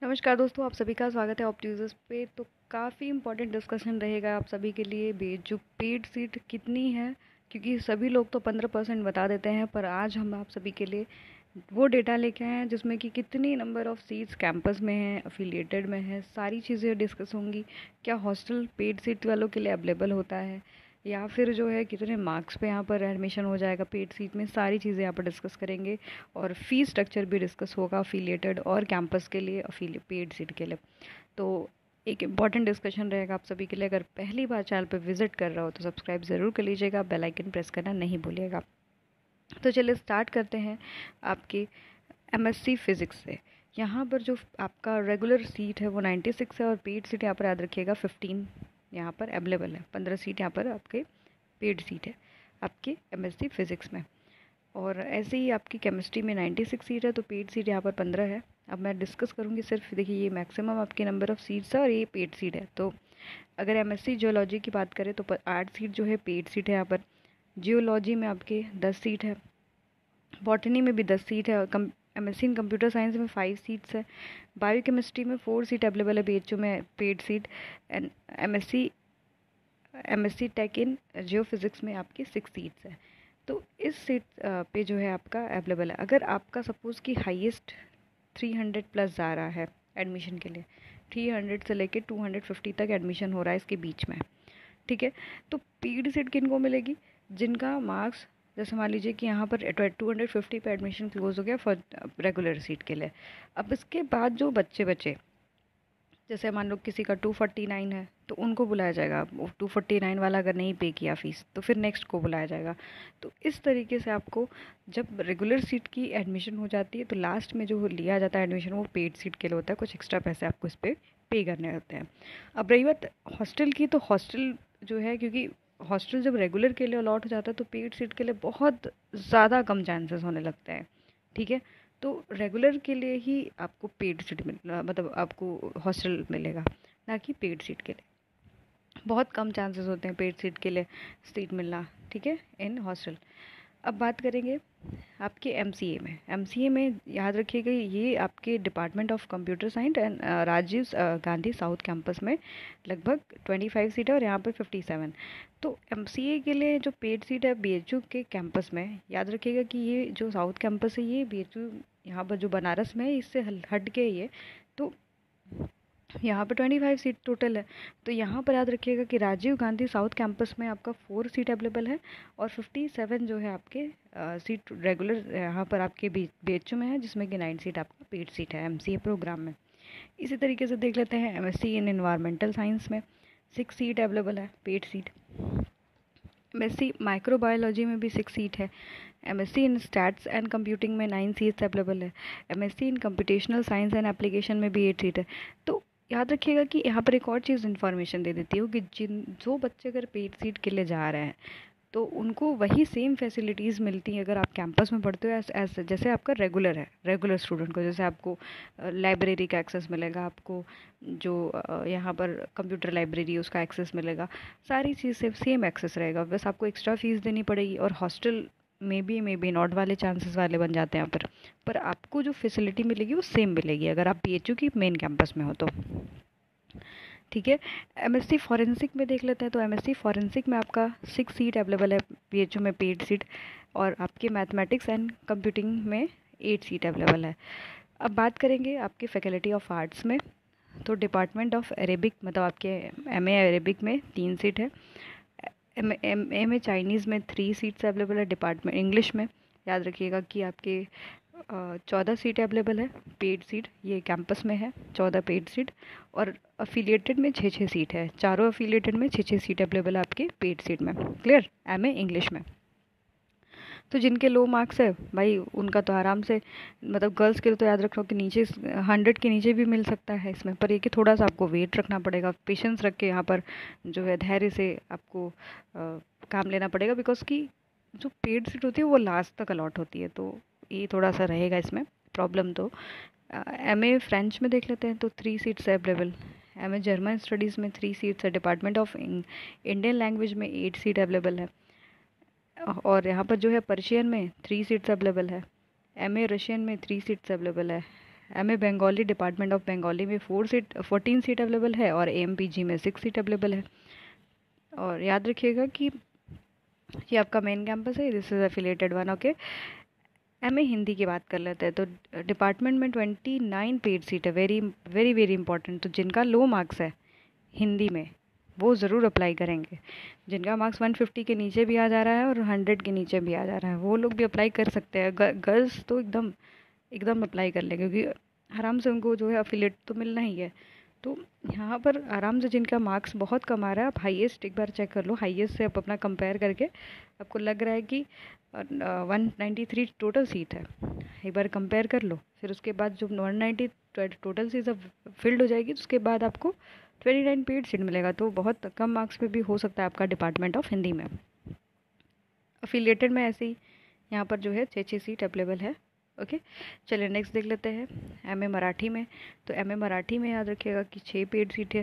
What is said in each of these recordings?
नमस्कार दोस्तों, आप सभी का स्वागत है ऑप्ट पे। तो काफ़ी इम्पोर्टेंट डिस्कशन रहेगा आप सभी के लिए जो पेड सीट कितनी है, क्योंकि सभी लोग तो 15% बता देते हैं, पर आज हम आप सभी के लिए वो डेटा लेके आए हैं जिसमें कि कितनी नंबर ऑफ़ सीट्स कैंपस में हैं, अफिलिएटेड में है, सारी चीज़ें डिस्कस होंगी। क्या हॉस्टल पेड सीट वालों के लिए अवेलेबल होता है, या फिर जो है कितने मार्क्स पे यहाँ पर एडमिशन हो जाएगा पेड सीट में, सारी चीज़ें यहाँ पर डिस्कस करेंगे। और फीस स्ट्रक्चर भी डिस्कस होगा अफिलिएटेड और कैंपस के लिए, पेड सीट के लिए। तो एक इम्पॉर्टेंट डिस्कशन रहेगा आप सभी के लिए। अगर पहली बार चैनल पर विजिट कर रहा हो तो सब्सक्राइब ज़रूर कर लीजिएगा, बेल आइकन प्रेस करना नहीं भूलिएगा। तो चलिए स्टार्ट करते हैं आपके एमएससी फिज़िक्स से। यहाँ पर जो आपका रेगुलर सीट है वो 96 है, और पेड सीट यहाँ पर याद रखिएगा 15 यहाँ पर अवेलेबल है। 15 सीट यहाँ पर आपके पेड सीट है आपके एमएससी फिज़िक्स में। और ऐसे ही आपकी केमिस्ट्री में 96 सीट है, तो पेड सीट यहाँ पर 15 है। अब मैं डिस्कस करूँगी सिर्फ, देखिए ये मैक्सिमम आपकी नंबर ऑफ़ सीट्स है और ये पेड सीट है। तो अगर एमएससी जियोलॉजी की बात करें तो 8 सीट जो है पेड सीट है यहाँ पर। जियोलॉजी में आपके 10 सीट है, बॉटनी में भी 10 सीट है, और एमएससी इन कंप्यूटर साइंस में 5 सीट्स है। बायोकेमिस्ट्री में 4 सीट अवेलेबल है बीएचयू में paid seat. And MSc MSc tech in geophysics में आपकी 6 सीट्स है। तो इस सीट पे जो है आपका अवेलेबल है। अगर आपका सपोज़ कि हाईएस्ट 300 प्लस जा रहा है एडमिशन के लिए, 300 से लेके 250 तक एडमिशन हो रहा है इसके बीच में, ठीक है। तो पेड सीट किन को मिलेगी? जिनका मार्क्स, जैसे मान लीजिए कि यहाँ पर 250 पे एडमिशन क्लोज हो गया फॉर रेगुलर सीट के लिए। अब इसके बाद जो बच्चे बचे, जैसे मान लो किसी का 249 है तो उनको बुलाया जाएगा। 249 वाला अगर नहीं पे किया फीस तो फिर नेक्स्ट को बुलाया जाएगा। तो इस तरीके से आपको जब रेगुलर सीट की एडमिशन हो जाती है तो लास्ट में जो लिया जाता है एडमिशन वो पेड सीट के लिए होता है। कुछ एक्स्ट्रा पैसे आपको इस पर पे करने होते हैं। अब रही बात हॉस्टल की, तो हॉस्टल जो है, क्योंकि हॉस्टल जब रेगुलर के लिए अलॉट हो जाता है तो पेड सीट के लिए बहुत ज़्यादा कम चांसेस होने लगते हैं, ठीक है। तो रेगुलर के लिए ही आपको पेड सीट मतलब आपको हॉस्टल मिलेगा, ना कि पेड सीट के लिए। बहुत कम चांसेस होते हैं पेड सीट के लिए सीट मिलना, ठीक है, इन हॉस्टल। अब बात करेंगे आपके एमसीए में याद रखिएगा ये आपके department of computer science and Rajiv Gandhi south campus में लगभग 25 सीट है और यहाँ पर 57। तो एमसीए के लिए जो पेड सीट है बीएचयू के कैंपस में, याद रखिएगा कि ये जो साउथ कैंपस है ये बीएचयू यहाँ पर जो बनारस में है इससे हट के ये, तो यहाँ पर 25 सीट टोटल है। तो यहाँ पर याद रखिएगा कि राजीव गांधी साउथ कैंपस में आपका 4 सीट अवेलेबल है, और 57 जो है आपके सीट रेगुलर यहाँ पर आपके बीएचयू में है, जिसमें कि 9 सीट आपका पेड सीट है एमसीए प्रोग्राम में। इसी तरीके से देख लेते हैं एमएससी इन एनवायरमेंटल साइंस में 6 सीट अवेलेबल है पेड सीट। एमएससी माइक्रोबायोलॉजी में भी 6 सीट है। MSc in stats and computing में 9 सीट्स अवेलेबल है। MSc in computational science and application में भी 8 सीट है। तो याद रखिएगा कि यहाँ पर एक और चीज़ इन्फॉर्मेशन दे देती हूँ कि जो बच्चे अगर पेड सीट के लिए जा रहे हैं तो उनको वही सेम फैसिलिटीज़ मिलती हैं अगर आप कैंपस में पढ़ते हो एज जैसे आपका रेगुलर है। रेगुलर स्टूडेंट को जैसे आपको लाइब्रेरी का एक्सेस मिलेगा, आपको जो यहाँ पर कंप्यूटर लाइब्रेरी उसका एक्सेस मिलेगा, सारी चीज़ से सेम एक्सेस रहेगा। बस आपको एक्स्ट्रा फीस देनी पड़ेगी, और हॉस्टल मे बी नॉट वाले चांसेस वाले बन जाते हैं यहाँ पर आपको जो फैसिलिटी मिलेगी वो सेम मिलेगी अगर आप बीएचयू की मेन कैंपस में हो तो, ठीक है। एमएससी फॉरेंसिक में देख लेते हैं। तो एमएससी फॉरेंसिक में आपका 6 सीट अवेलेबल है बीएचयू में पेड सीट, और आपके मैथमेटिक्स एंड कंप्यूटिंग में 8 सीट अवेलेबल है। अब बात करेंगे आपके फैकल्टी ऑफ आर्ट्स में। तो डिपार्टमेंट ऑफ अरेबिक मतलब आपके एमए अरेबिक में 3 सीट है। एम ए चाइनीज़ में 3 सीट्स अवेलेबल है। डिपार्टमेंट इंग्लिश में याद रखिएगा कि आपके 14 सीट अवेलेबल है पेड सीट, ये कैंपस में है 14 पेड सीट। और अफिलिएटेड में 6 सीट है, चारों अफिलिएटेड में 6 सीट अवेलेबल है आपके पेड सीट में। क्लियर? एमए इंग्लिश में। तो जिनके लो मार्क्स है भाई उनका तो आराम से, मतलब गर्ल्स के लिए तो याद रखो कि नीचे 100 के नीचे भी मिल सकता है इसमें, पर ये कि थोड़ा सा आपको वेट रखना पड़ेगा, पेशेंस रख के यहाँ पर जो है धैर्य से आपको काम लेना पड़ेगा, बिकॉज की जो पेड सीट होती है वो लास्ट तक अलॉट होती है। तो ये थोड़ा सा रहेगा इसमें प्रॉब्लम। तो एमए फ्रेंच में देख लेते हैं। तो 3 seats available. MA German studies में 3 सीट्स है। डिपार्टमेंट ऑफ इंडियन लैंग्वेज में 8 सीट अवेलेबल है, और यहाँ पर जो है पर्शियन में 3 सीट्स अवेलेबल है। एमए रशियन में 3 सीट्स अवेलेबल है। MA Bengali department of Bengali में 14 सीट अवेलेबल है और एएमपीजी में 6 सीट अवेलेबल है। और याद रखिएगा कि ये आपका मेन कैंपस है, this is affiliated one. Okay, MA Hindi की बात कर लेते हैं। तो डिपार्टमेंट में 29 पेड सीट है, वेरी वेरी वेरी इंपॉर्टेंट। तो जिनका लो मार्क्स है हिंदी में वो ज़रूर अप्लाई करेंगे। जिनका मार्क्स 150 के नीचे भी आ जा रहा है और 100 के नीचे भी आ जा रहा है वो लोग भी अप्लाई कर सकते हैं। गर्ल्स तो एकदम एकदम अप्लाई कर लें, क्योंकि आराम से उनको जो है अफिलेट तो मिलना ही है। तो यहाँ पर आराम से जिनका मार्क्स बहुत कम आ रहा है, आप हाईएस्ट एक बार चेक कर लो, हाईएस्ट से आप अपना कंपेयर करके आपको लग रहा है कि 193 टोटल सीट है, एक बार कंपेयर कर लो। फिर उसके बाद जो 190 टोटल सीट अब फिल्ड हो जाएगी तो उसके बाद आपको 29 पेड सीट मिलेगा। तो बहुत कम मार्क्स पे भी हो सकता है आपका डिपार्टमेंट ऑफ हिंदी में। अफिलिएटेड में ऐसे ही यहाँ पर जो है 6 सीट अवेलेबल है। ओके, चलिए नेक्स्ट देख लेते हैं एमए मराठी में। तो एमए मराठी में याद रखिएगा कि 6 पेड सीट है।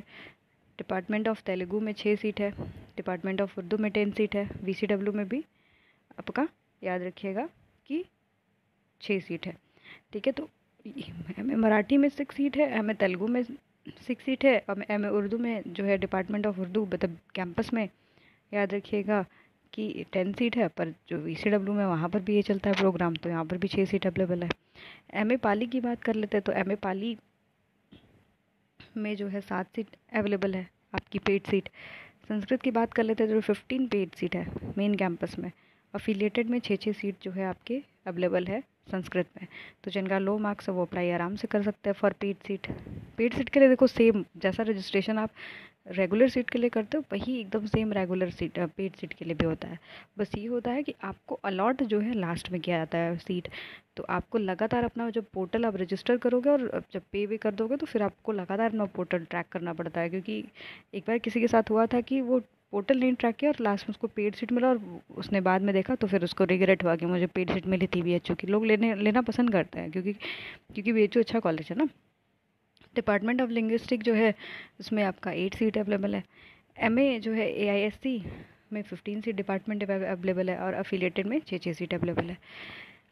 डिपार्टमेंट ऑफ तेलुगु में 6 सीट है। डिपार्टमेंट ऑफ उर्दू में 10 सीट है। वीसीडब्ल्यू में भी आपका याद रखिएगा कि 6 सीट है। ठीक है, तो एमए मराठी में 6 सीट है, एमए तेलुगु में 6 सीट है और एमए उर्दू में जो है डिपार्टमेंट ऑफ उर्दू मतलब कैंपस में याद रखिएगा कि 10 सीट है। पर जो वीसीडब्ल्यू में वहाँ पर भी ये चलता है प्रोग्राम, तो यहाँ पर भी 6 सीट अवेलेबल है। एमए पाली की बात कर लेते हैं। तो एमए पाली में जो है 7 सीट अवेलेबल है आपकी पेड सीट। संस्कृत की बात कर लेते हैं तो 15 पेड सीट है मेन कैंपस में। अफिलिएटेड में 6 सीट जो है आपके अवेलेबल है संस्कृत में। तो जिनका लो मार्क्स है वो अप्लाई आराम से कर सकते हैं for paid seat. Paid seat के लिए देखो सेम जैसा रजिस्ट्रेशन आप रेगुलर सीट के लिए करते हो वही एकदम same regular seat paid seat के लिए भी होता है। बस ये होता है कि आपको अलॉट जो है लास्ट में किया जाता है सीट। तो आपको लगातार अपना जब पोर्टल आप रजिस्टर करोगे और जब पे भी कर दोगे तो फिर आपको लगातार अपना पोर्टल ट्रैक करना पड़ता है। क्योंकि एक बार किसी के साथ हुआ था कि वो पोर्टल नहीं ट्रैक किया और लास्ट में उसको पेड सीट मिला और उसने बाद में देखा तो फिर उसको रिग्रेट हुआ कि मुझे पेड सीट मिली थी बीएचयू की। लोग लेना पसंद करते हैं क्योंकि बीएचयू अच्छा कॉलेज है ना। डिपार्टमेंट ऑफ लिंग्विस्टिक जो है उसमें आपका 8 सीट अवेलेबल है। एमए जो है एआईएससी में 15 सीट डिपार्टमेंट अवेलेबल है और अफिलिएटेड में 6 सीट अवेलेबल है।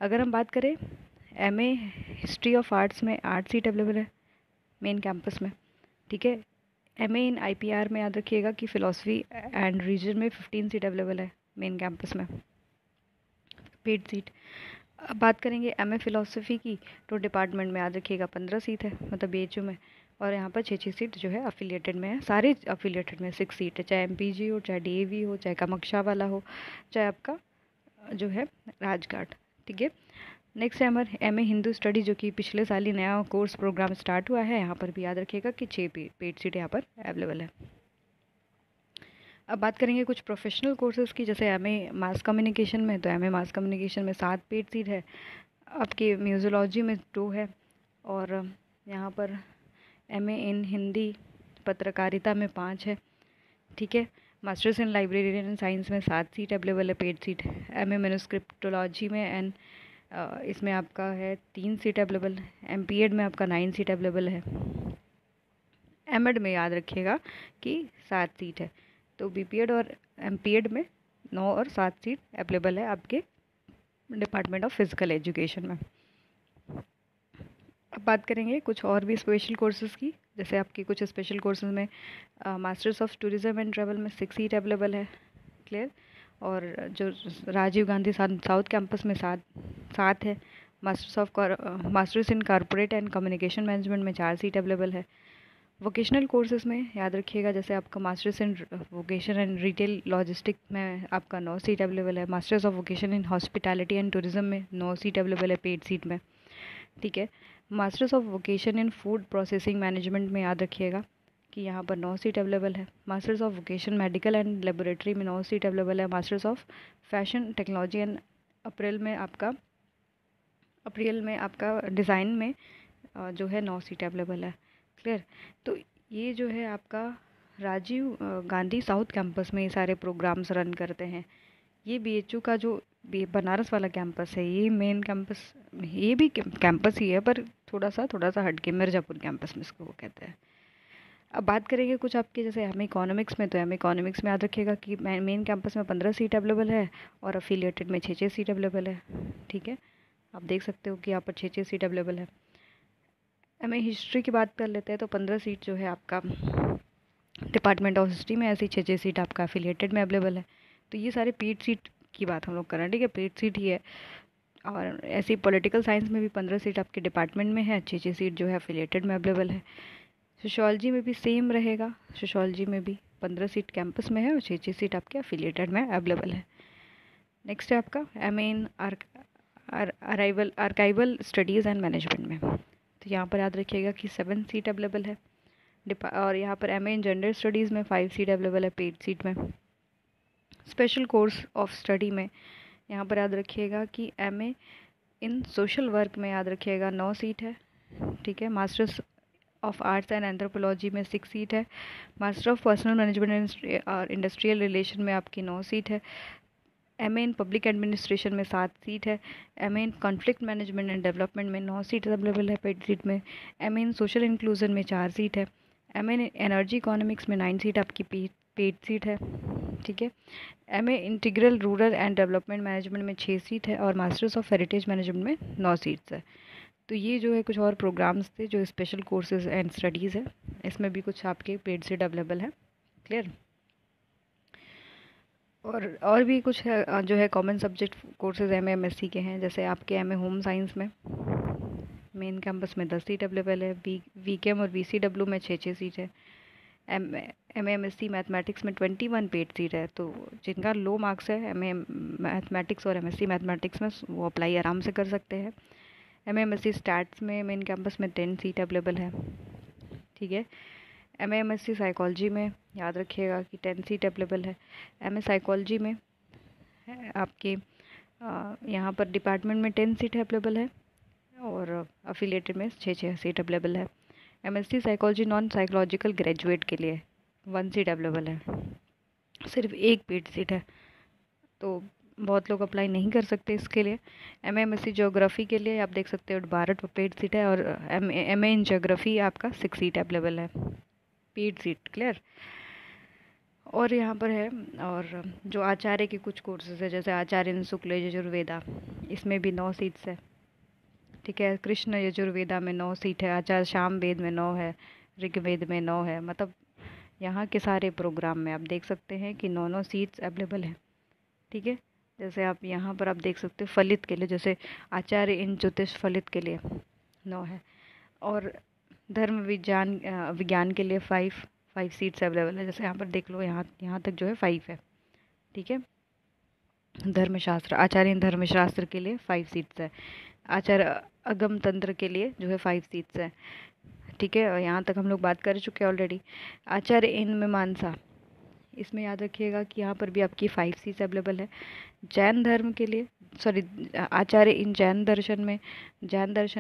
अगर हम बात करें एमए हिस्ट्री ऑफ आर्ट्स में 8 सीट अवेलेबल है मेन कैंपस में। ठीक है, एमए इन आईपीआर में याद रखिएगा कि फ़िलॉसफी एंड रीजन में 15 सीट अवेलेबल है मेन कैंपस में पेड सीट। अब बात करेंगे एमए फ़िलॉसफी की तो डिपार्टमेंट में याद रखिएगा 15 सीट है मतलब बीएचयू में। और यहाँ पर 6 सीट जो है अफिलिएटेड में है। सारे अफिलिएटेड में 6 सीट है, चाहे एमपीजी हो, चाहे डीएवी हो, चाहे कामाक्षा वाला हो, चाहे आपका जो है राजघाट। ठीक है, नेक्स्ट है हमारे एमए हिंदू स्टडी जो कि पिछले साल ही नया कोर्स प्रोग्राम स्टार्ट हुआ है। यहाँ पर भी याद रखिएगा कि 6 पेड सीट यहाँ पर अवेलेबल है। अब बात करेंगे कुछ प्रोफेशनल कोर्सेज़ की, जैसे एमए मास कम्युनिकेशन में। तो एमए मास कम्युनिकेशन में 7 पेड सीट है। आपके म्यूज़ोलॉजी में 2 है और यहाँ पर एमए इन हिंदी पत्रकारिता में 5 है। ठीक है, मास्टर्स इन लाइब्रेरियन साइंस में 7 सीट अवेलेबल है पेड सीट। एमए मैन्युस्क्रिप्टोलॉजी में एंड इसमें आपका है 3 सीट अवेलेबल। एमपीएड में आपका 9 सीट अवेलेबल है। एमएड में याद रखिएगा कि 7 सीट है। तो बीपीएड और एमपीएड में 9 और 7 सीट अवेलेबल है आपके डिपार्टमेंट ऑफ फिजिकल एजुकेशन में। अब बात करेंगे कुछ और भी स्पेशल कोर्सेज़ की, जैसे आपकी कुछ स्पेशल कोर्सेज़ में masters of tourism and travel में 6 सीट अवेलेबल है। क्लियर, और जो राजीव गांधी साउथ कैंपस में 7 है। Masters in corporate and communication management में 4 सीट अवेलेबल है। वोकेशनल कोर्सेज़ में याद रखिएगा जैसे आपका masters in vocation and retail logistic में आपका 9 सीट अवेलेबल है। Masters of vocation in hospitality and tourism में 9 सीट अवेलेबल है पेड सीट में। ठीक है, masters of vocation in food processing management में याद रखिएगा कि यहाँ पर 9 सीट अवेलेबल है। Masters of vocation medical and laboratory में 9 सीट अवेलेबल है। Masters of fashion technology and April में आपका डिज़ाइन में जो है 9 सीट अवेलेबल है। क्लियर, तो ये जो है आपका राजीव गांधी साउथ कैंपस में ये सारे प्रोग्राम्स रन करते हैं। ये बीएचयू का जो बनारस वाला कैंपस है ये मेन कैंपस, ये भी कैंपस ही है पर थोड़ा सा हटके मिर्ज़ापुर कैंपस में इसको वो कहते हैं। अब बात करेंगे कुछ आपके जैसे हमें इकोनॉमिक्स में। तो हमें इकोनॉमिक्स में याद रखिएगा कि मेन कैंपस में 15 सीट अवेलेबल है और अफिलिएटेड में 6 सीट अवेलेबल है। ठीक है, आप देख सकते हो कि यहाँ पर 6 सीट अवेलेबल है। एमए हिस्ट्री की बात कर लेते हैं तो 15 सीट जो है आपका डिपार्टमेंट ऑफ हिस्ट्री में, ऐसी 6 सीट आपका एफिलिएटेड में अवेलेबल है। तो ये सारे पेड सीट की बात हम लोग कर रहे हैं, ठीक है, पेड सीट ही है। और ऐसी पॉलिटिकल साइंस में भी 15 सीट आपके डिपार्टमेंट में है, 6 सीट जो है एफिलिएटेड में अवेलेबल है। सोशियोलॉजी में भी सेम रहेगा, सोशियोलॉजी में भी 15 सीट कैंपस में है और 6 सीट आपके एफिलिएटेड में अवेलेबल है। नेक्स्ट है आपका MA in archival studies and management में। तो यहाँ पर याद रखिएगा कि 7 सीट अवेलेबल है। और यहाँ पर एमए इन जेंडर स्टडीज़ में 5 सीट अवेलेबल है पेड सीट में। स्पेशल कोर्स ऑफ स्टडी में यहाँ पर याद रखिएगा कि एमए इन सोशल वर्क में याद रखिएगा 9 सीट है, ठीक है। Masters of arts and anthropology में 6 सीट है। मास्टर ऑफ पर्सनल मैनेजमेंट और इंडस्ट्रियल रिलेशन में आपकी 9 सीट है। एमए इन पब्लिक एडमिनिस्ट्रेशन में 7 सीट है। MA in conflict management and development में 9 सीट अवेलेबल है पेड सीट में। एमए इन सोशल इंक्लूजन में 4 सीट है। एमए इन एनर्जी इकोनॉमिक्स में 9 सीट आपकी पेड सीट है, ठीक है। MA integral rural and development management में 6 सीट है और मास्टर्स ऑफ हेरिटेज मैनेजमेंट में 9 सीट्स है। तो ये जो है कुछ और प्रोग्राम्स थे जो स्पेशल कोर्सेज एंड स्टडीज़ है, इसमें भी कुछ आपके पेड सीट अवेलेबल है, क्लियर। और भी कुछ है जो है common subject courses MA MSc के हैं, जैसे आपके एमए होम साइंस में मेन कैंपस में 10 सीट अवेलेबल है। वीकेम और वीसीडब्ल्यू में 6 सीट है। एमए एमएससी मैथमेटिक्स में 21 पेड सीट है। तो जिनका लो मार्क्स है एमए मैथमेटिक्स और एमएससी मैथमेटिक्स में, वो अप्लाई आराम से कर सकते हैं। एमए एमएससी स्टैट्स में मेन कैंपस में 10 सीट अवेलेबल है, ठीक है। एमए एमएससी साइकोलॉजी में याद रखिएगा कि 10 सीट अवेलेबल है। एमए साइकोलॉजी में आपके यहाँ पर डिपार्टमेंट में 10 सीट अवेलेबल है और अफिलिएटेड में 6 सीट अवेलेबल है। MSc psychology non psychological graduate के लिए 1 सीट अवेलेबल है, सिर्फ एक पेड सीट है, तो बहुत लोग अप्लाई नहीं कर सकते इसके लिए। एमए एमएससी ज्योग्राफी के लिए आप देख सकते हो 12 पेड सीट है और एमए इन ज्योग्राफी आपका 6 सीट अवेलेबल है, पेड सीट, क्लियर। और यहाँ पर है और जो आचार्य के कुछ कोर्सेज है, जैसे आचार्य इन शुक्ल यजुर्वेदा, इसमें भी 9 सीट्स है, ठीक है। कृष्ण यजुर्वेदा में 9 सीट है। आचार्य शाम वेद में 9 है। ऋग्वेद में 9 है। मतलब यहाँ के सारे प्रोग्राम में आप देख सकते हैं कि 9 सीट्स अवेलेबल है, ठीक है। जैसे आप यहाँ पर आप देख सकते हो फलित के लिए, जैसे आचार्य इन ज्योतिष फलित के लिए 9 है और धर्म विज्ञान के लिए 5 सीट्स अवेलेबल है। जैसे यहाँ पर देख लो, यहाँ तक जो है 5 है, ठीक है। धर्मशास्त्र, आचार्य इन धर्मशास्त्र के लिए 5 सीट्स है। आचार्य अगम तंत्र के लिए जो है 5 सीट्स है, ठीक है। और यहाँ तक हम लोग बात कर चुके हैं ऑलरेडी। आचार्य इन मीमांसा, इसमें याद रखिएगा कि यहाँ पर भी आपकी 5 सीट्स अवेलेबल है। जैन धर्म के लिए, सॉरी, आचार्य इन जैन दर्शन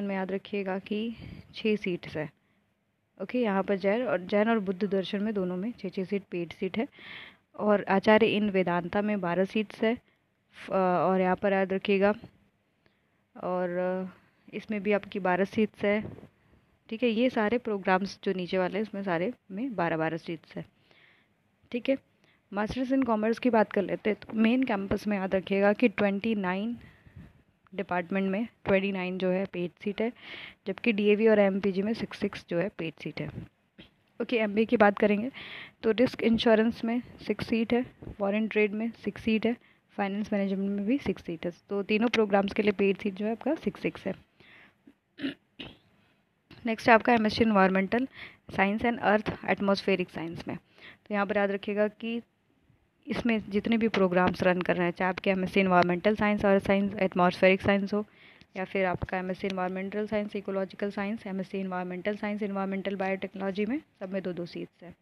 में याद रखिएगा कि 6 सीट्स है, ओके। यहाँ पर जैन और बुद्ध दर्शन में दोनों में 6 सीट पेड सीट है। और आचार्य इन वेदांता में 12 सीट्स है और यहाँ पर याद रखिएगा, और इसमें भी आपकी 12 सीट्स है, ठीक है। ये सारे प्रोग्राम्स जो नीचे वाले हैं इसमें सारे में 12-12 सीट्स है, ठीक है। मास्टर्स इन कॉमर्स की बात कर लेते हैं तो मेन कैंपस में याद रखिएगा कि 29 डिपार्टमेंट में 29 जो है पेड सीट है, जबकि डीएवी और एमपीजी में 6 जो है पेड सीट है, ओके। एमबीए की बात करेंगे तो रिस्क इंश्योरेंस में 6 सीट है, फॉरेन ट्रेड में 6 सीट है, फाइनेंस मैनेजमेंट में भी 6 सीट है। तो तीनों प्रोग्राम्स के लिए पेड सीट जो है आपका 6 है। नेक्स्ट है आपका MSc environmental science and earth atmospheric science में। तो यहाँ पर याद रखिएगा कि इसमें जितने भी प्रोग्राम्स रन कर रहे हैं, चाहे आपके MSc environmental science, earth science, atmospheric science हो, या फिर आपका MSc environmental science, ecological science, MSc environmental science, environmental biotechnology में सब में 2-2 सीट्स है।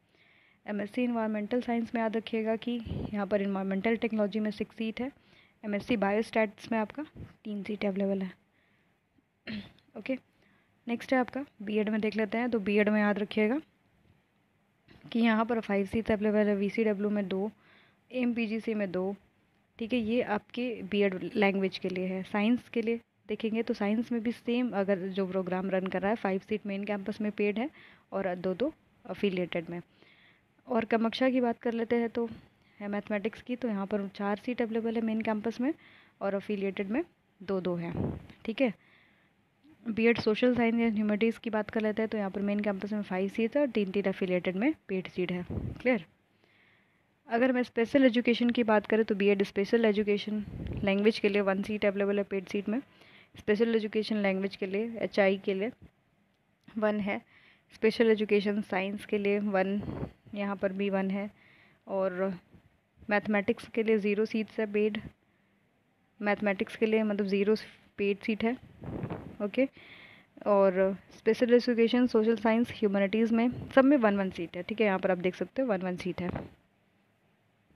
एमएससी इन्वायरमेंटल साइंस में याद रखिएगा कि यहाँ पर इन्वायरमेंटल टेक्नोलॉजी में 6 सीट है। एमएससी बायोस्टैट्स में आपका 3 सीट अवेलेबल है, ओके। नेक्स्ट है आपका बीएड में देख लेते हैं। तो बीएड में याद रखिएगा कि यहाँ पर 5 सीट्स अवेलेबल है। वीसीडब्ल्यू में 2, एमपीजीसी में 2, ठीक है। ये आपके बीएड लैंग्वेज के लिए है। साइंस के लिए देखेंगे तो साइंस में भी सेम, अगर जो प्रोग्राम रन कर रहा है 5 सीट मेन कैंपस में पेड है और 2-2 अफिलिएटेड में। और कमक्षा की बात कर लेते हैं तो है मैथमेटिक्स की, तो यहाँ पर 4 सीट अवेलेबल है मेन कैंपस में और अफिलिएटेड में 2-2 है, ठीक है। बीएड सोशल साइंस या ह्यूमैनिटीज़ की बात कर लेते हैं तो यहाँ पर मेन कैंपस में 5 सीट है और 3 एफिलिएटेड में पेड सीट है। क्लियर। अगर मैं स्पेशल एजुकेशन की बात करें तो बीएड स्पेशल एजुकेशन लैंग्वेज के लिए 1 सीट अवेलेबल है पेड सीट में। स्पेशल एजुकेशन लैंग्वेज के लिए एचआई के लिए 1 है। स्पेशल एजुकेशन साइंस के लिए 1 यहाँ पर भी 1 है। और मैथमेटिक्स के लिए 0 सीट्स है पेड। मैथमेटिक्स के लिए मतलब 0 पेड सीट है। ओके। और special education social science humanities में सब में 1 सीट है। ठीक है, यहाँ पर आप देख सकते हो 1 सीट है।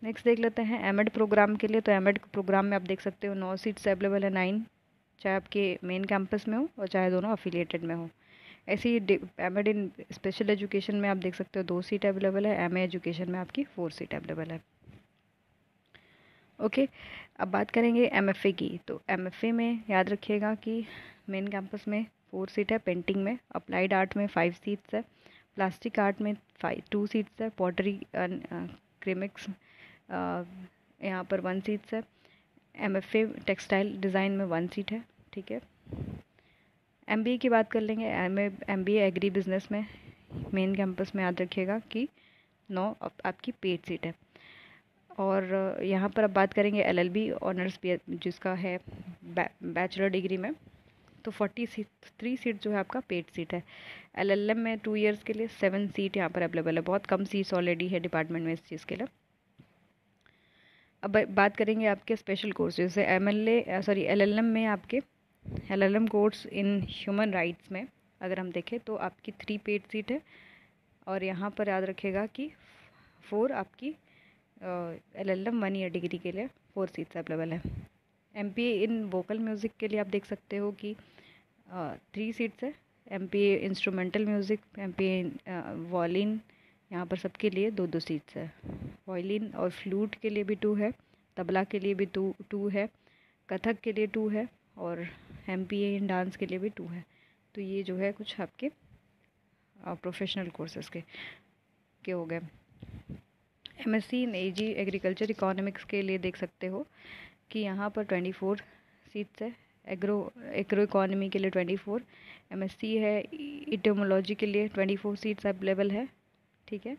नेक्स्ट देख लेते हैं एमएड प्रोग्राम के लिए। तो एमएड प्रोग्राम में आप देख सकते हो 9 सीट्स अवेलेबल है, 9, चाहे आपके मेन कैंपस में हो और चाहे दोनों अफिलिएटेड में हो। ऐसे ही एमएड इन स्पेशल एजुकेशन में आप देख सकते हो 2 सीट अवेलेबल है। एमए एजुकेशन में आपकी 4 सीट अवेलेबल है। ओके। अब बात करेंगे एमएफए की। तो एमएफए में याद रखिएगा कि मेन कैंपस में 4 सीट है, पेंटिंग में, अप्लाइड आर्ट में 5 सीट्स है, प्लास्टिक आर्ट में 2 सीट्स है, पॉटरी क्रेमिक्स यहाँ पर 1 सीट्स है, एमएफए टेक्सटाइल डिज़ाइन में 1 सीट है। ठीक है। एमबीए की बात कर लेंगे। एमबीए एग्री बिजनेस में मेन कैंपस में याद रखिएगा कि 9 आपकी पेड सीट है। और यहाँ पर अब बात करेंगे एलएलबी ऑनर्स जिसका है बैचलर डिग्री में, तो 43 सीट जो है आपका पेड सीट है। एलएलएम में 2 इयर्स के लिए 7 सीट यहाँ पर अवेलेबल है। बहुत कम सीट्स ऑलरेडी है डिपार्टमेंट में इस चीज़ के लिए। अब बात करेंगे आपके स्पेशल कोर्सेज से। एलएलएम में आपके LLM course in human rights में अगर हम देखें तो आपकी 3 पेड सीट है। और यहाँ पर याद रखिएगा कि 4 आपकी एलएलएम 1 ईयर डिग्री के लिए 4 सीट्स अवेलेबल है। एमपीए इन वोकल म्यूज़िक के लिए आप देख सकते हो कि 3 सीट्स है। MPa instrumental music, MPa violin, यहाँ पर सबके लिए 2 सीट्स है। वॉयलिन और फ्लूट के लिए भी 2 है, तबला के लिए भी 2 है, कथक के लिए 2 है और एमपीए इन डांस के लिए भी 2 है। तो ये जो है कुछ आपके प्रोफेशनल कोर्सेज के हो गए। MSc in AG agriculture economics के लिए देख सकते हो कि यहाँ पर 24 सीट्स है। एग्रो इकोनॉमी के लिए 24, एमएससी है इटोमोलॉजी के लिए 24 सीट्स अवेलेबल है। ठीक है।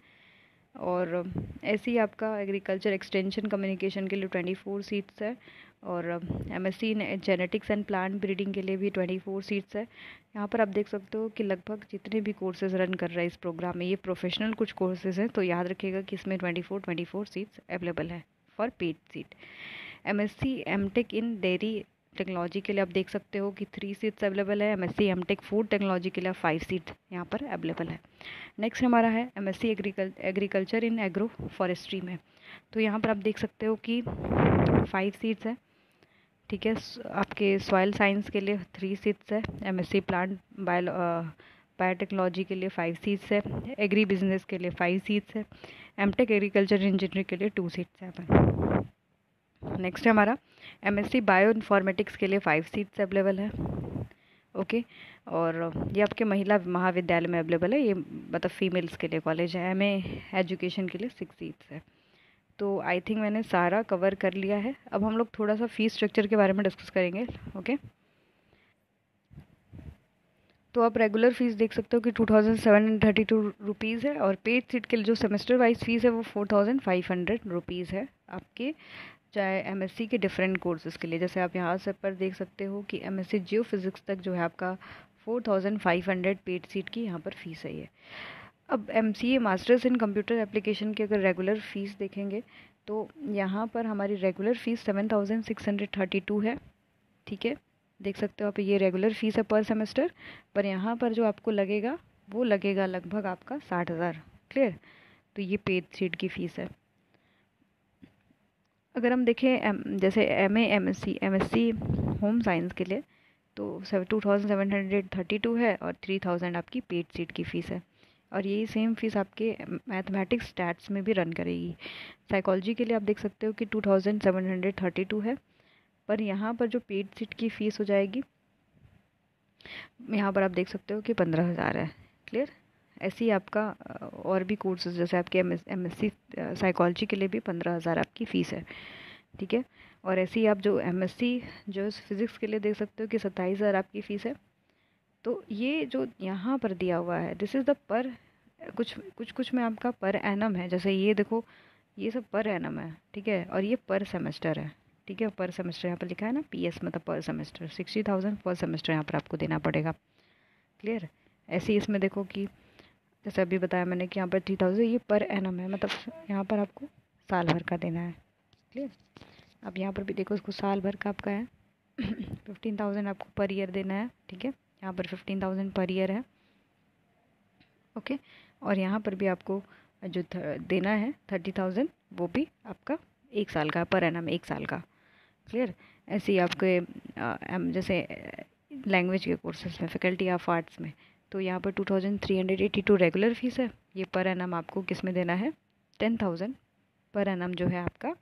और ऐसे ही आपका एग्रीकल्चर एक्सटेंशन कम्युनिकेशन के लिए 24 सीट्स है। और MSc in genetics and plant breeding के लिए भी 24 सीट्स है। यहाँ पर आप देख सकते हो कि लगभग जितने भी कोर्सेज रन कर रहे हैं इस प्रोग्राम में, ये प्रोफेशनल कुछ कोर्सेज हैं, तो याद रखिएगा कि इसमें 24 सीट्स अवेलेबल है for paid seat. MSc MTech in dairy technology के लिए आप देख सकते हो कि 3 सीट्स अवेलेबल है। एमएससी एमटेक फूड टेक्नोलॉजी के लिए 5 सीट यहाँ पर अवेलेबल है। नेक्स्ट हमारा है MSc agriculture in agro forestry में। तो यहाँ पर आप देख सकते हो कि 5 सीट्स है। ठीक है। आपके सॉइल साइंस के लिए 3 सीट्स है। एमएससी प्लांट बायोटेक्नोलॉजी के लिए 5 सीट्स है। एग्री बिजनेस के लिए 5 सीट्स है। एमटेक एग्रीकल्चर इंजीनियरिंग के लिए 2 सीट्स है यहाँ पर। नेक्स्ट है हमारा एमएससी बायो इन्फॉर्मेटिक्स के लिए 5 सीट्स अवेलेबल है। ओके। और ये आपके महिला महाविद्यालय में अवेलेबल है, ये मतलब फीमेल्स के लिए कॉलेज है। एमए एजुकेशन के लिए 6 सीट्स है। तो आई थिंक मैंने सारा कवर कर लिया है। अब हम लोग थोड़ा सा फीस स्ट्रक्चर के बारे में डिस्कस करेंगे। ओके। तो आप रेगुलर फीस देख सकते हो कि 2732 रुपीज़ है। और पेड सीट के लिए जो सेमेस्टर वाइज फीस है वो 4500 रुपीज़ है आपके, चाहे एमएससी के डिफरेंट कोर्सेज़ के लिए। जैसे आप यहाँ से पर देख सकते हो कि एमएससी जियो फिज़िक्स तक जो है आपका 4500 पेड सीट की यहाँ पर फ़ीस है ये। अब MCA masters in computer application की अगर रेगुलर फ़ीस देखेंगे तो यहाँ पर हमारी रेगुलर फ़ीस 7632 है। ठीक है, देख सकते हो आप, ये रेगुलर फ़ीस है पर सेमेस्टर। पर यहाँ पर जो आपको लगेगा वो लगेगा लगभग आपका 60,000। क्लियर। तो ये पेड सीट की फ़ीस है। अगर हम देखें जैसे एमए एमएससी होम साइंस के लिए तो 2732 है और 3000 आपकी पेड सीट की फ़ीस है। और यही सेम फीस आपके मैथमेटिक्स स्टैट्स में भी रन करेगी। साइकोलॉजी के लिए आप देख सकते हो कि 2732 है। पर यहाँ पर जो पेड सीट की फ़ीस हो जाएगी, यहाँ पर आप देख सकते हो कि 15,000 है। क्लियर। ऐसे ही आपका और भी कोर्सेज जैसे आपके एमएससी साइकोलॉजी के लिए भी 15,000 आपकी फ़ीस है। ठीक है। और ऐसे ही आप जो एमएससी जो फिज़िक्स के लिए देख सकते हो कि 27,000 आपकी फ़ीस है। तो ये जो यहाँ पर दिया हुआ है दिस इज़ द पर, कुछ में आपका पर एनम है, जैसे ये देखो ये सब पर एनम है, ठीक है, और ये पर सेमेस्टर है, ठीक है। पर सेमेस्टर यहाँ पर लिखा है ना, PS मतलब पर सेमेस्टर, 60,000 पर सेमेस्टर यहाँ पर आपको देना पड़ेगा। क्लियर। ऐसे ही इसमें देखो कि जैसे अभी बताया मैंने कि यहाँ पर 3,000 ये पर एनम है, मतलब यहाँ पर आपको साल भर का देना है। क्लियर। अब यहाँ पर भी देखो इसको साल भर का आपका है 15,000 आपको पर ईयर देना है, ठीक है। यहाँ पर 15,000 पर ईयर है, ओके। और यहाँ पर भी आपको जो देना है 30,000 वो भी आपका 1 साल का, पर एनम 1 साल का। क्लियर। ऐसे ही आपके जैसे लैंग्वेज के कोर्सेज में, फैकल्टी ऑफ आर्ट्स में, तो यहाँ पर 2,382 रेगुलर फीस है। ये पर एनम आपको किस में देना है, 10,000 पर एनम जो है आपका,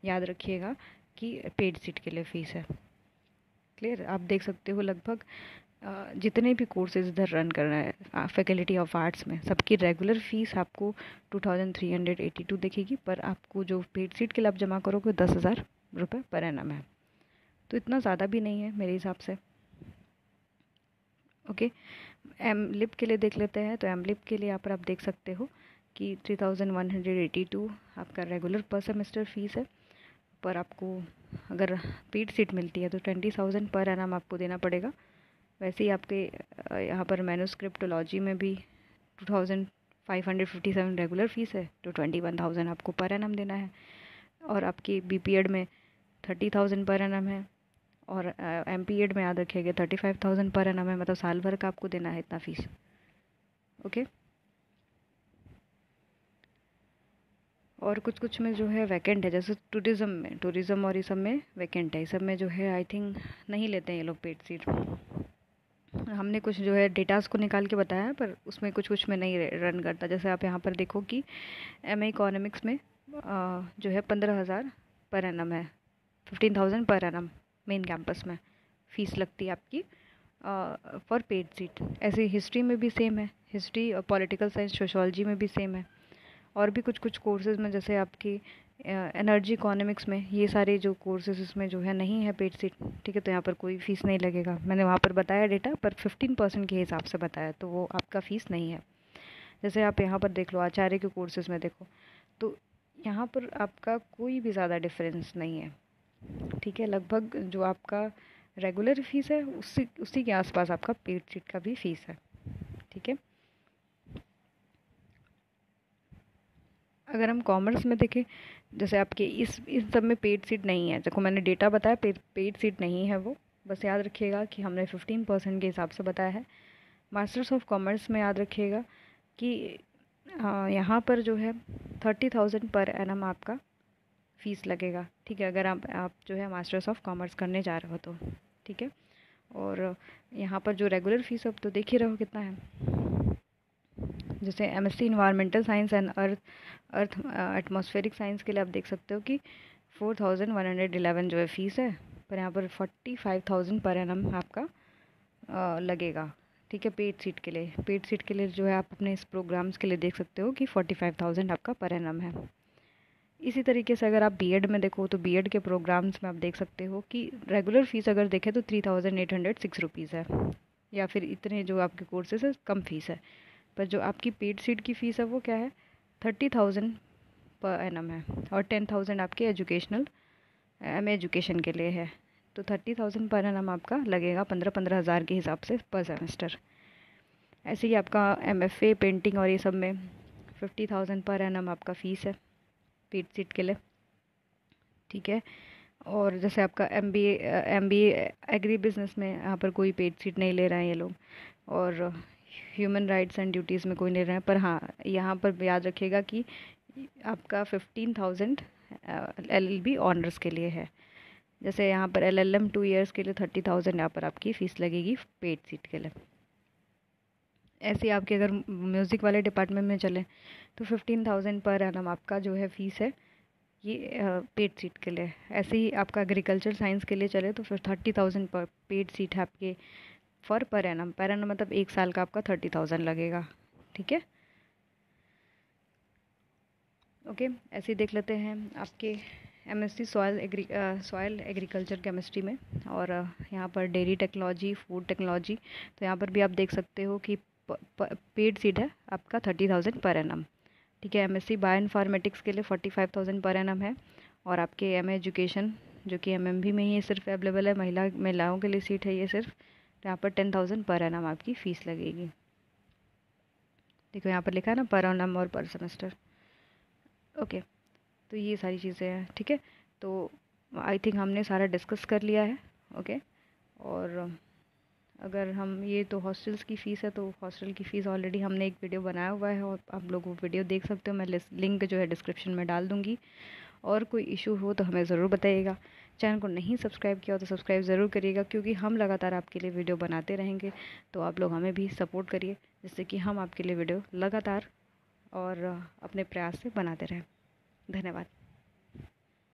याद रखिएगा कि पेड सीट के लिए फ़ीस है। क्लियर। आप देख सकते हो लगभग जितने भी कोर्सेज इधर रन कर रहे हैं फैकल्टी ऑफ आर्ट्स में, सबकी रेगुलर फ़ीस आपको 2,382 दिखेगी, पर आपको जो पेड सीट के लिए आप जमा करोगे 10,000 रुपये पर एनम है। तो इतना ज़्यादा भी नहीं है मेरे हिसाब से, ओके। एम लिप के लिए देख लेते हैं। तो एम लिप के लिए यहाँ पर आप देख सकते हो कि 3,182 आपका रेगुलर पर सेमेस्टर फ़ीस है, पर आपको अगर पेड सीट मिलती है तो 20,000 पर एनम आपको देना पड़ेगा। वैसे ही आपके यहाँ पर मैन्युस्क्रिप्टोलॉजी में भी 2,557 रेगुलर फ़ीस है, तो 21,000 आपको पर एनम देना है। और आपकी BPEd में 30,000 पर एनम है, और MPEd में याद रखिएगा 35,000 पर एनम है, मतलब साल भर का आपको देना है इतना फ़ीस, ओके। और कुछ में जो है वैकेंट है, जैसे टूरिज़्म और ये सब में वैकेंट है। इस सब में जो है आई थिंक नहीं लेते हैं ये लोग पेड सीट। हमने कुछ जो है डेटास को निकाल के बताया है, पर उसमें कुछ में नहीं रन करता। जैसे आप यहाँ पर देखो कि MA इकोनॉमिक्स में जो है 15,000 पर एनम है, 15,000 पर एनम मेन कैंपस में फ़ीस लगती है आपकी फॉर पेड सीट। ऐसे हिस्ट्री में भी सेम है, हिस्ट्री और पॉलिटिकल साइंस सोशोलॉजी में भी सेम है। और भी कुछ कोर्सेज़ में जैसे आपकी एनर्जी इकोनॉमिक्स में, ये सारे जो कोर्सेज इसमें जो है नहीं है पेड सीट, ठीक है। तो यहाँ पर कोई फ़ीस नहीं लगेगा। मैंने वहाँ पर बताया डेटा, पर 15% के हिसाब से बताया, तो वो आपका फ़ीस नहीं है। जैसे आप यहाँ पर देख लो आचार्य के कोर्सेज़ में देखो, तो यहाँ पर आपका कोई भी ज़्यादा डिफरेंस नहीं है, ठीक है। लगभग जो आपका रेगुलर फ़ीस है उसी के आसपास आपका पेड सीट का भी फ़ीस है, ठीक है। अगर हम कॉमर्स में देखें, जैसे आपके इस सब में पेड सीट नहीं है। देखो मैंने डेटा बताया, पेड सीट नहीं है वो, बस याद रखिएगा कि हमने 15% के हिसाब से बताया है। मास्टर्स ऑफ कॉमर्स में याद रखिएगा कि यहाँ पर जो है 30,000 पर एनम आपका फ़ीस लगेगा, ठीक है, अगर आप जो है मास्टर्स ऑफ कॉमर्स करने जा रहे हो तो, ठीक है। और यहाँ पर जो रेगुलर फ़ीस अब तो देख ही रहे हो कितना है। जैसे MSc environmental science and earth atmospheric science के लिए आप देख सकते हो कि 4,111 जो है फ़ीस है, पर यहाँ पर 45,000 पर एनम आपका लगेगा, ठीक है। पेड सीट के लिए जो है आप अपने इस प्रोग्राम्स के लिए देख सकते हो कि 45,000 आपका पर एनम है। इसी तरीके से अगर आप बीएड में देखो तो बीएड के प्रोग्राम्स में आप देख सकते हो कि रेगुलर फ़ीस अगर देखें तो 3,806 रुपीज़ है, या फिर इतने जो आपके कोर्सेज है कम फ़ीस है। पर जो आपकी पेड सीट की फ़ीस है वो क्या है, 30,000 पर एनम है, और 10,000 आपके एजुकेशनल MA एजुकेशन के लिए है। तो 30,000 पर एनम आपका लगेगा 15 हज़ार के हिसाब से पर सेमेस्टर। ऐसे ही आपका MFA पेंटिंग और ये सब में 50,000 पर एनम आपका फ़ीस है पेड सीट के लिए, ठीक है। और जैसे आपका MBA एग्री बिजनेस में यहाँ पर कोई पेड सीट नहीं ले रहे हैं ये लोग, और ह्यूमन राइट्स एंड ड्यूटीज़ में कोई नहीं रहे हैं। पर हाँ, यहाँ पर याद रखिएगा कि आपका 15,000 LLB ऑनर्स के लिए है। जैसे यहाँ पर LLM 2 ईयर्स के लिए 30,000 यहाँ पर आपकी फ़ीस लगेगी पेड सीट के लिए। ऐसे आपके अगर म्यूज़िक वाले डिपार्टमेंट में चलें तो 15,000 पर एनम आपका जो है फ़ीस है ये पेड सीट के लिए। ऐसे ही आपका एग्रीकल्चर साइंस के लिए चले तो फिर 30,000 पर पेड सीट है आपके फॉर पर एनम मतलब 1 साल का आपका 30,000 लगेगा, ठीक है, ओके। ऐसे ही देख लेते हैं आपके MSc सॉयल एग्रीकल्चर केमिस्ट्री में। और यहाँ पर डेयरी टेक्नोलॉजी, फूड टेक्नोलॉजी। तो यहाँ पर भी आप देख सकते हो कि पेड सीट है आपका 30,000 पर एनम। ठीक है। MSc बायो इन्फॉर्मेटिक्स के लिए 45,000 पर एनम है। और आपके MA एजुकेशन जो कि MMB में ही ये सिर्फ अवेलेबल है, महिलाओं के लिए सीट है ये सिर्फ। तो यहाँ पर 10,000 पर एनम आपकी फ़ीस लगेगी। देखो यहाँ पर लिखा है ना, पर एनम और पर सेमेस्टर। ओके, तो ये सारी चीज़ें हैं। ठीक है, तो आई थिंक हमने सारा डिस्कस कर लिया है। ओके, और अगर हम ये तो हॉस्टल्स की फ़ीस है, तो हॉस्टल की फ़ीस ऑलरेडी हमने एक वीडियो बनाया हुआ है और आप लोग वो वीडियो देख सकते हो। मैं लिंक जो है डिस्क्रिप्शन में डाल दूँगी। और कोई इशू हो तो हमें ज़रूर बताइएगा। चैनल को नहीं सब्सक्राइब किया हो तो सब्सक्राइब ज़रूर करिएगा, क्योंकि हम लगातार आपके लिए वीडियो बनाते रहेंगे। तो आप लोग हमें भी सपोर्ट करिए, जिससे कि हम आपके लिए वीडियो लगातार और अपने प्रयास से बनाते रहें। धन्यवाद।